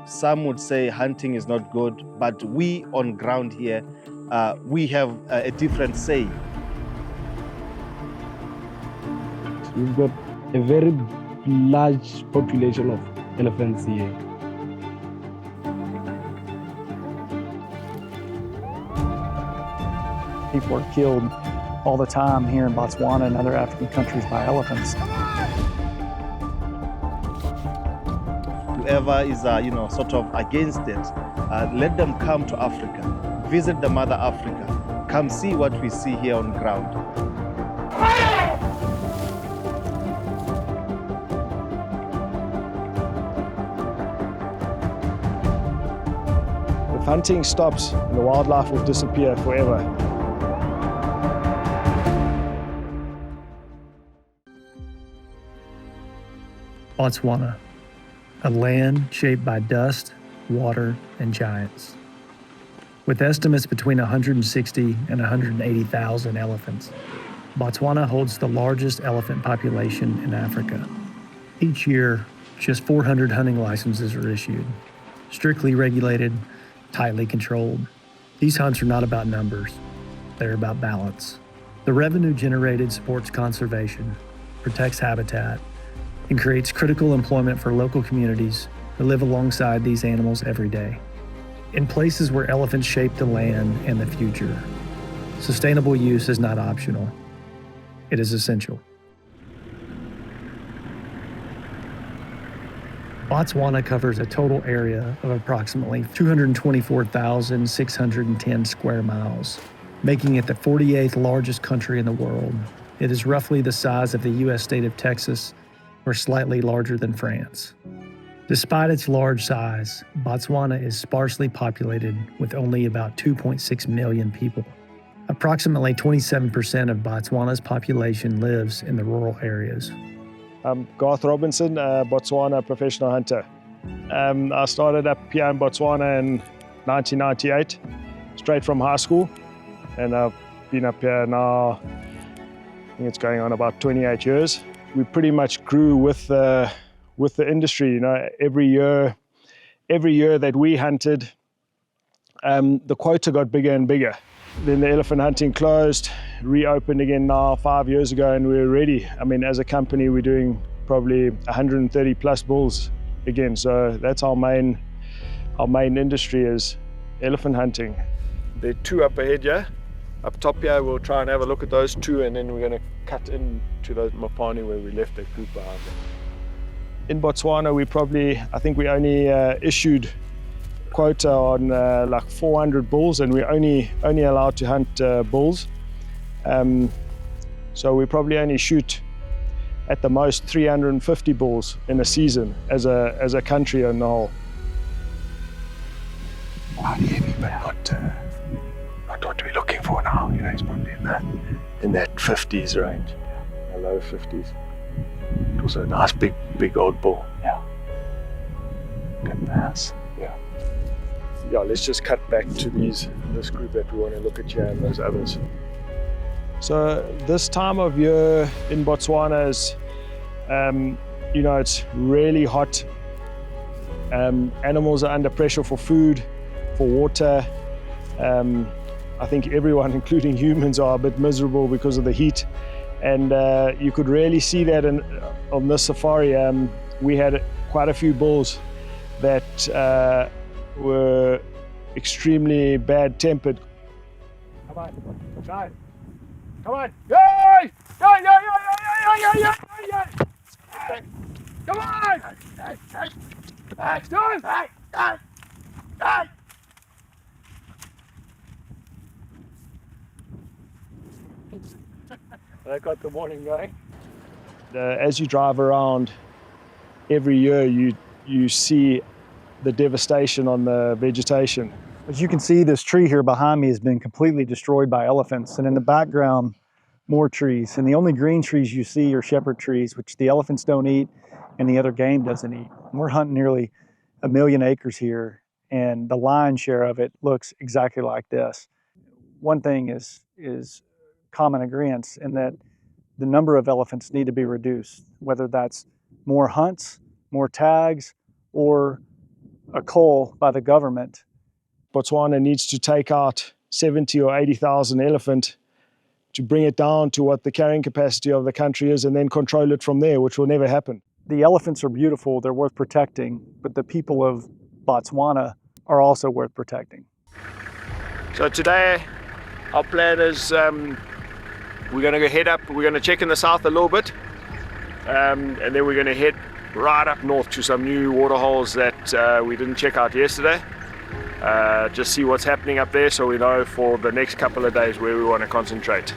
Some would say hunting is not good, but we on ground here, we have a different say. We've got a very large population of elephants here. People are killed all the time here in Botswana and other African countries by elephants. Whoever is, sort of against it, let them come to Africa, visit the mother Africa, come see what we see here on ground. If hunting stops, the wildlife will disappear forever. Botswana, a land shaped by dust, water, and giants. With estimates between 160 and 180,000 elephants, Botswana holds the largest elephant population in Africa. Each year, just 400 hunting licenses are issued, strictly regulated, tightly controlled. These hunts are not about numbers, they're about balance. The revenue generated supports conservation, protects habitat, and creates critical employment for local communities who live alongside these animals every day. In places where elephants shape the land and the future, sustainable use is not optional, it is essential. Botswana covers a total area of approximately 224,610 square miles, making it the 48th largest country in the world. It is roughly the size of the U.S. state of Texas, or slightly larger than France. Despite its large size, Botswana is sparsely populated with only about 2.6 million people. Approximately 27% of Botswana's population lives in the rural areas. I'm Garth Robinson, a Botswana professional hunter. I started up here in Botswana in 1998, straight from high school, and I've been up here now, I think it's going on about 28 years. We pretty much grew with the industry. You know, every year that we hunted, the quota got bigger and bigger. Then the elephant hunting closed, reopened again now 5 years ago, and we're ready. I mean, as a company, we're doing probably 130 plus bulls again. So that's our main industry is elephant hunting. There are two up ahead here. Up top here, we'll try and have a look at those two, and then we're going to cut into those Mopani where we left that group behind. In Botswana, I think we only issued quota on like 400 bulls, and we're only allowed to hunt bulls. So we probably only shoot at the most 350 bulls in a season as a country on the whole. Quite heavy, but not what we're looking for now. You know, it's probably in that 50s range, Low 50s. It was a nice big old bull. Yeah. Good mass. Yeah, let's just cut back to this group that we want to look at here and those others. So this time of year in Botswana is, it's really hot. Animals are under pressure for food, for water. I think everyone, including humans, are a bit miserable because of the heat. And you could really see that on this safari. We had quite a few bulls that were extremely bad-tempered. Come on, try. Come on! Yay! Yay! Yay! Yay! Yay! Yay! Come on! Done! I got the morning going. As you drive around, every year you see the devastation on the vegetation. As you can see, this tree here behind me has been completely destroyed by elephants, and in the background, more trees. And the only green trees you see are shepherd trees, which the elephants don't eat and the other game doesn't eat. And we're hunting nearly 1 million acres here, and the lion's share of it looks exactly like this. One thing is common agreement in that the number of elephants need to be reduced, whether that's more hunts, more tags, or a cull by the government. Botswana needs to take out 70 or 80,000 elephant to bring it down to what the carrying capacity of the country is and then control it from there, which will never happen. The elephants are beautiful, they're worth protecting, but the people of Botswana are also worth protecting. So today, our plan is we're going to go head up, we're going to check in the south a little bit, and then we're going to head right up north to some new water holes that we didn't check out yesterday. Just see what's happening up there so we know for the next couple of days where we want to concentrate.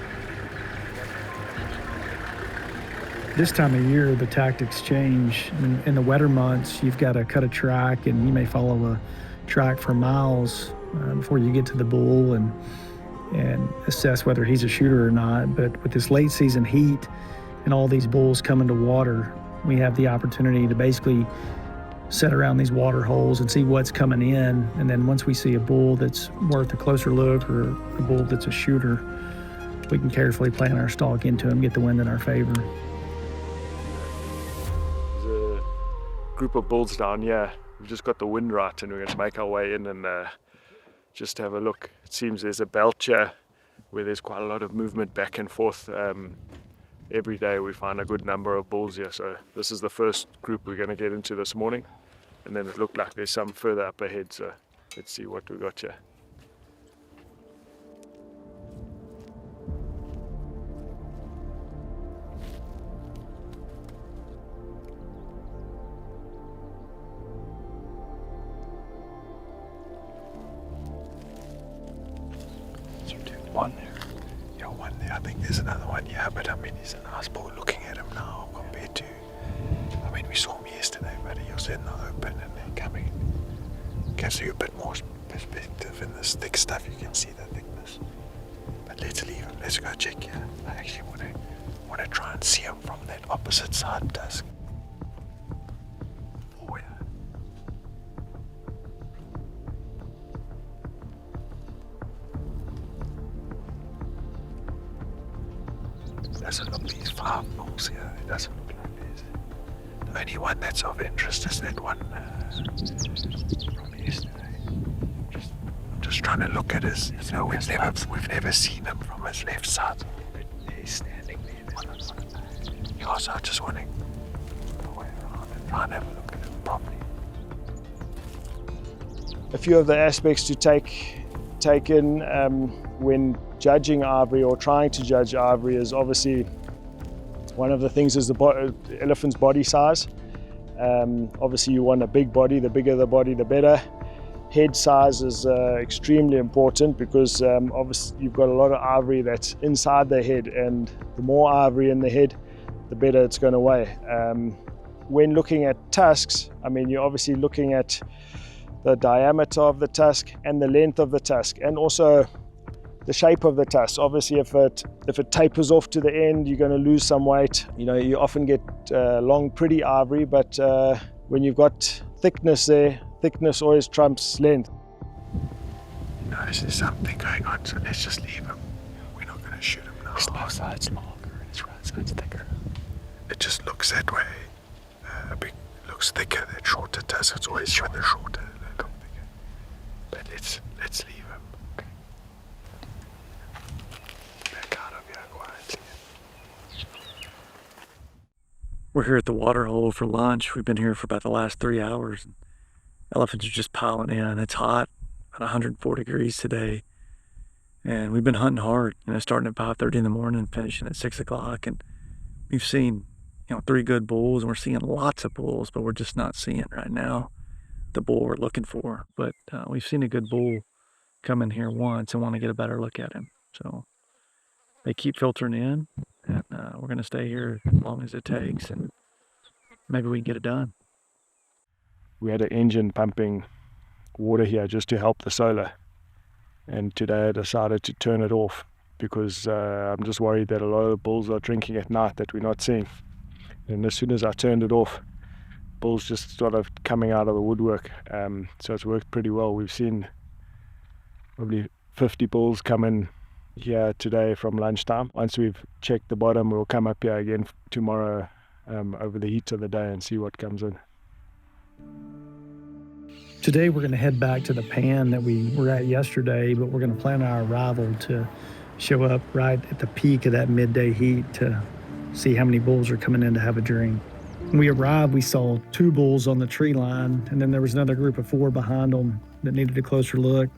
This time of year, the tactics change. In the wetter months, you've got to cut a track, and you may follow a track for miles before you get to the bull and assess whether he's a shooter or not. But with this late season heat and all these bulls coming to water, we have the opportunity to basically set around these water holes and see what's coming in. And then once we see a bull that's worth a closer look or a bull that's a shooter, we can carefully plan our stalk into him, get the wind in our favor. There's a group of bulls down here. We've just got the wind right and we're going to make our way in and just have a look. It seems there's a belt here where there's quite a lot of movement back and forth. Every day we find a good number of bulls here, so this is the first group we're going to get into this morning, and then it looked like there's some further up ahead, so let's see what we got here. One there. Yeah, one there. I think there's another one. Yeah, but I mean, he's a nice bull looking at him now compared to, I mean, we saw him yesterday, but he was in the open and then coming. Gives you a bit more perspective in this thick stuff. You can see the thickness. But let's leave him. Let's go check here. I actually want to try and see him from that opposite side dusk. Oh, yeah. Doesn't look these 5 bulls here. It doesn't look like this. The only one that's of interest is that one from yesterday. I'm just trying to look at his. You know, we've never seen him from his left side. He's standing there. Yeah, so I just want to go around and try and have a look at him properly. A few of the aspects to take in when judging ivory or trying to judge ivory is obviously one of the things is the elephant's body size. Obviously you want a big body, the bigger the body the better. Head size is extremely important because obviously you've got a lot of ivory that's inside the head, and the more ivory in the head, the better it's going to weigh. When looking at tusks, I mean, you're obviously looking at the diameter of the tusk and the length of the tusk, and also the shape of the tusk. Obviously, if it tapers off to the end, you're going to lose some weight. You know, you often get long, pretty ivory, but when you've got thickness there, thickness always trumps length. No, there's something going on, so let's just leave him. We're not going to shoot him now. His left side's longer and his right side's thicker. It just looks that way. Looks thicker than shorter tusk. It's always when they're shorter, they look bigger. But let's leave him. Okay. Back out of here quietly. We're here at the water hole for lunch. We've been here for about the last 3 hours. Elephants are just piling in. It's hot, about 104 degrees today. And we've been hunting hard, starting at 5:30 in the morning, finishing at 6 o'clock. And we've seen, 3 good bulls, and we're seeing lots of bulls, but we're just not seeing right now the bull we're looking for. But we've seen a good bull come in here once and want to get a better look at him. So they keep filtering in, and we're going to stay here as long as it takes, and maybe we can get it done. We had an engine pumping water here just to help the solar, and today I decided to turn it off because I'm just worried that a lot of the bulls are drinking at night that we're not seeing. And as soon as I turned it off, bulls just started coming out of the woodwork. So it's worked pretty well. We've seen probably 50 bulls come in here today from lunchtime. Once we've checked the bottom, we'll come up here again tomorrow over the heat of the day and see what comes in. Today we're going to head back to the pan that we were at yesterday, but we're going to plan our arrival to show up right at the peak of that midday heat to see how many bulls are coming in to have a drink. When we arrived, we saw 2 bulls on the tree line, and then there was another group of 4 behind them that needed a closer look.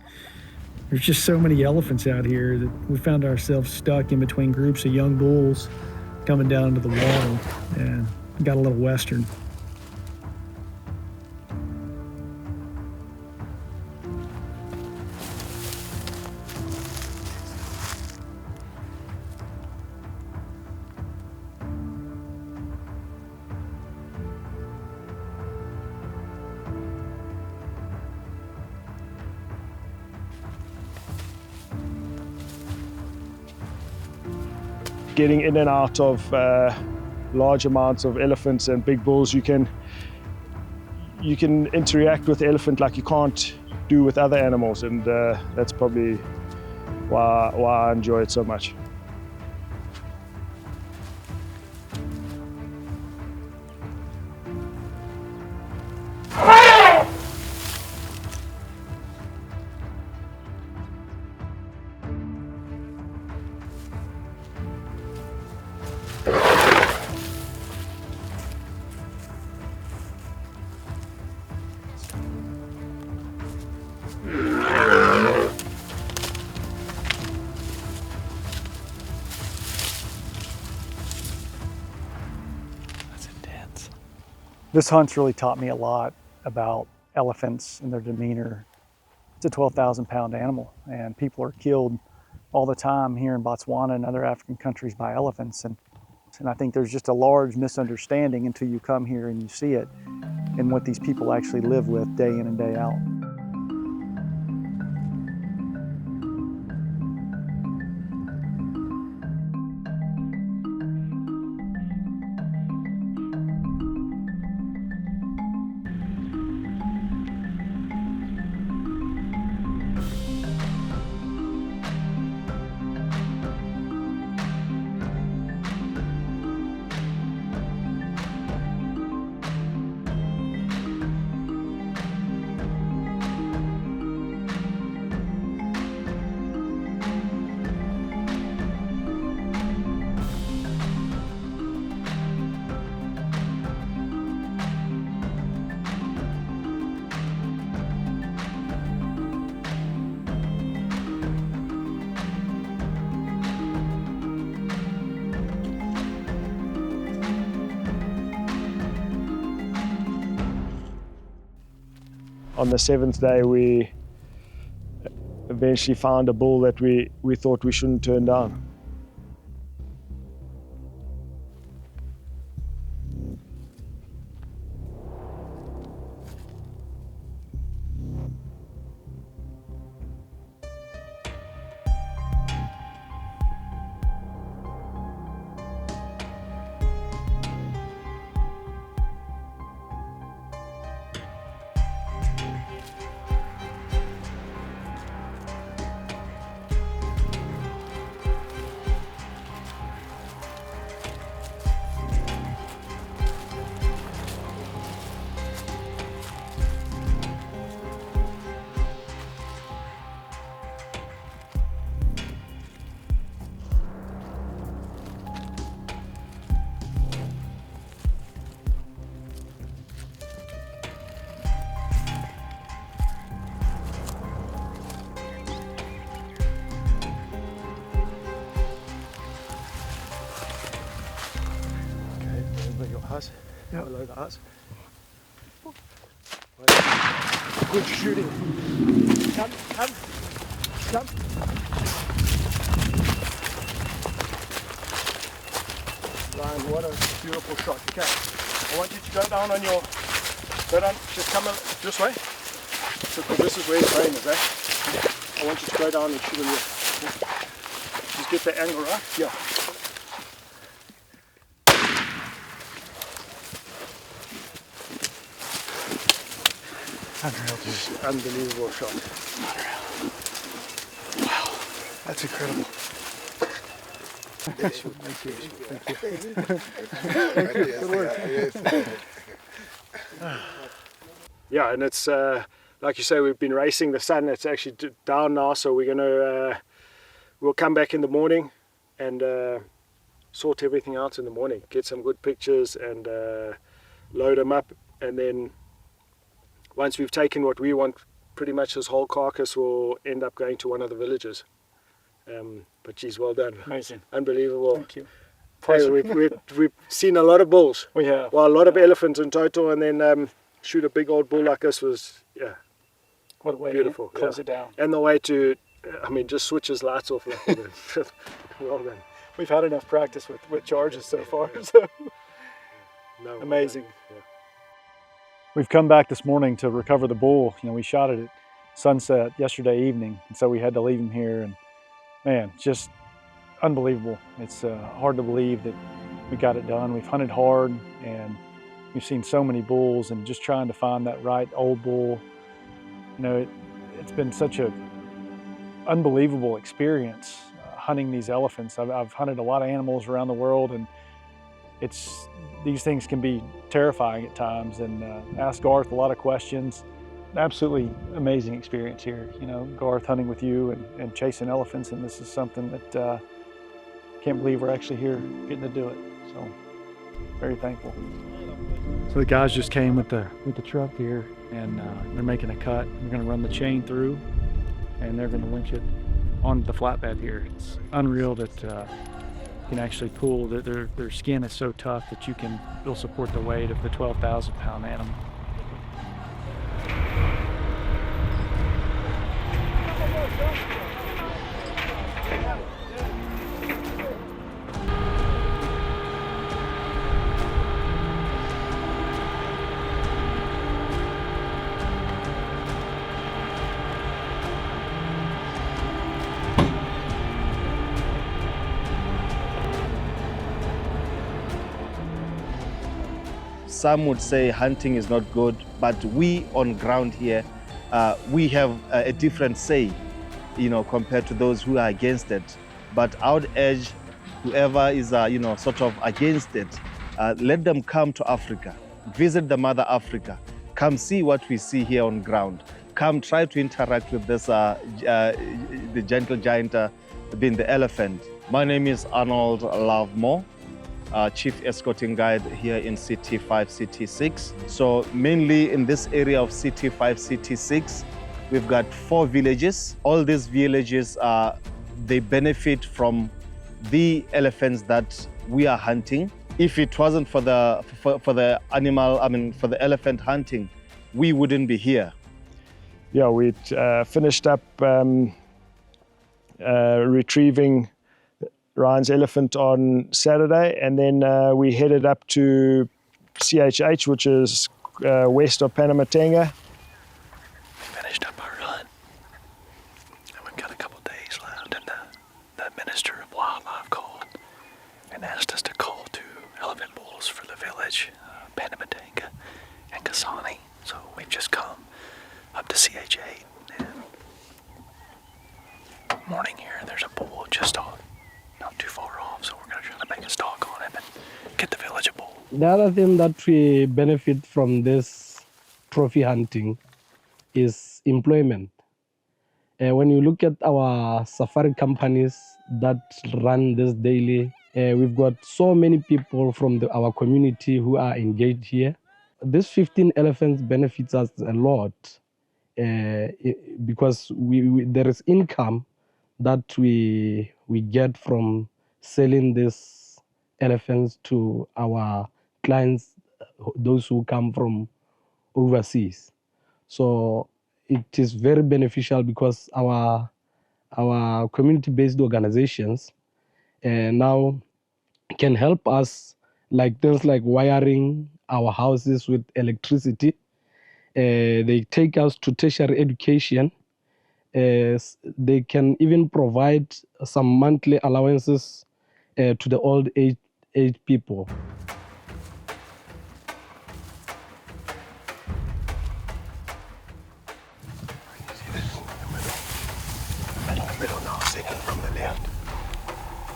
There's just so many elephants out here that we found ourselves stuck in between groups of young bulls coming down into the water, and got a little western. Getting in and out of large amounts of elephants and big bulls, you can interact with the elephant like you can't do with other animals, and that's probably why I enjoy it so much. This hunt's really taught me a lot about elephants and their demeanor. It's a 12,000-pound animal, and people are killed all the time here in Botswana and other African countries by elephants. And I think there's just a large misunderstanding until you come here and you see it and what these people actually live with day in and day out. On the 7th day, we eventually found a bull that we thought we shouldn't turn down. Us. Yep. Below the us. Good shooting. Come. Ryan, what a beautiful shot. Okay, I want you to go down on your, just come this way. So this is where his brain is, eh? I want you to go down and shoot him here. Just get the angle right. Yeah. Unreal, dude. Unbelievable shot. Unreal. Wow, that's incredible. Thank you. Good work. Yeah, and it's like you say, we've been racing the sun. It's actually down now, so we're gonna we'll come back in the morning and sort everything out in the morning, get some good pictures and load them up, and then once we've taken what we want, pretty much this whole carcass will end up going to one of the villages. But geez, well done. Amazing. Unbelievable. Thank you. Hey, we've seen a lot of bulls. We have. Well, a lot of elephants in total, and then shoot a big old bull like this was, yeah, What a way beautiful. to close Yeah. it down. And the way to, I mean, just switch his lights off like that. Well done. We've had enough practice with charges so far. So No, amazing. Yeah. We've come back this morning to recover the bull. You know, we shot it at sunset yesterday evening, and so we had to leave him here. And man, just unbelievable. It's hard to believe that we got it done. We've hunted hard, and we've seen so many bulls, and just trying to find that right old bull. You know, it's been such a unbelievable experience hunting these elephants. I've hunted a lot of animals around the world, and these things can be terrifying at times, and asked Garth a lot of questions. Absolutely amazing experience here. You know, Garth hunting with you and chasing elephants, and this is something that can't believe we're actually here getting to do it. So very thankful. So the guys just came with the truck here, and they're making a cut. We're going to run the chain through, and they're going to winch it onto the flatbed here. It's unreal that you can actually pull. Their skin is so tough that it'll support the weight of the 12,000-pound animal. Some would say hunting is not good, but we on ground here, we have a different say, you know, compared to those who are against it. But I would urge whoever is, you know, sort of against it, let them come to Africa, visit the mother Africa, come see what we see here on ground, come try to interact with this, the gentle giant being the elephant. My name is Arnold Lovemore. Chief Escorting Guide here in CT5, CT6. So mainly in this area of CT5, CT6, we've got 4 villages. All these villages, they benefit from the elephants that we are hunting. If it wasn't for the animal, I mean, for the elephant hunting, we wouldn't be here. Yeah, we'd finished up retrieving Ryan's elephant on Saturday, and then we headed up to CHH, which is west of Panamatenga. We finished up our run, and we've got a couple days left, and the Minister of Wildlife called and asked us to call 2 elephant bulls for the village, Panamatenga and Kasane. So we've just come up to CH8, and morning here, there's a bull just not too far off, so we're going to try to make a stalk on him and get the village a bull. The other thing that we benefit from this trophy hunting is employment. When you look at our safari companies that run this daily, we've got so many people from our community who are engaged here. This 15 elephants benefits us a lot because there is income that we get from selling these elephants to our clients, those who come from overseas. So it is very beneficial because our community-based organizations now can help us, like things like wiring our houses with electricity. They take us to tertiary education. They can even provide some monthly allowances to the old age people. Middle now, second from the left.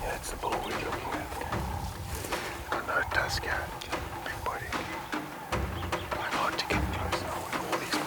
Yeah, that's the bull we're looking at. Got no tusk here. Big body. Quite hard to get close now with all these.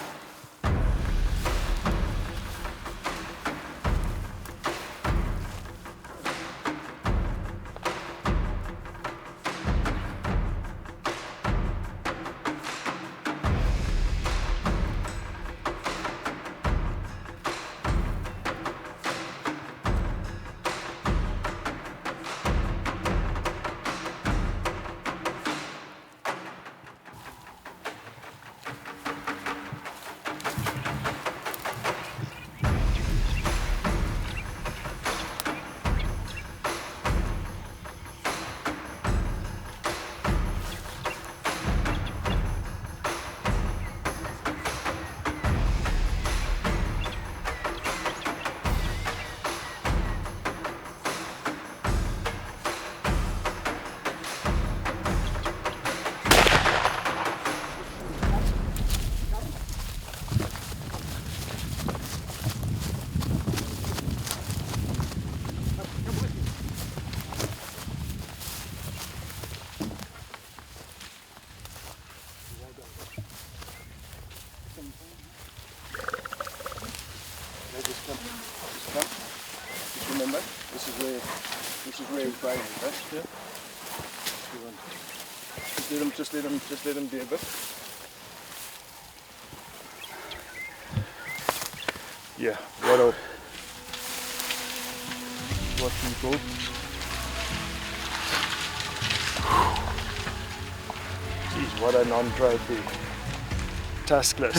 Come. Just remember, this is where he's biting, right? Yeah. Just let him be a bit. Yeah, what people. Jeez, what a non-trophy. Taskless.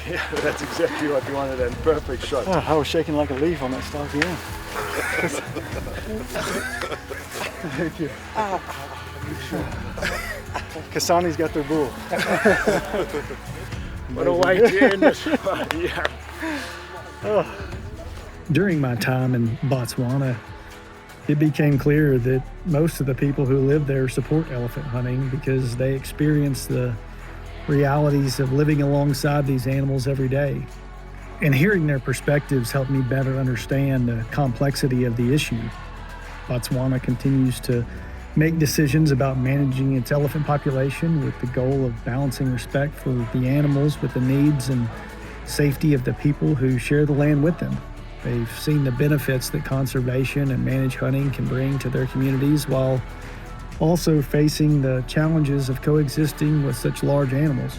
Yeah, that's exactly what we wanted and perfect shot. Oh, I was shaking like a leaf on that stock, yeah. Thank you. Kasani's got their bull. What a way to end this one. Yeah. Oh. During my time in Botswana, it became clear that most of the people who live there support elephant hunting because they experience the realities of living alongside these animals every day. And hearing their perspectives helped me better understand the complexity of the issue. Botswana continues to make decisions about managing its elephant population with the goal of balancing respect for the animals with the needs and safety of the people who share the land with them. They've seen the benefits that conservation and managed hunting can bring to their communities while also facing the challenges of coexisting with such large animals.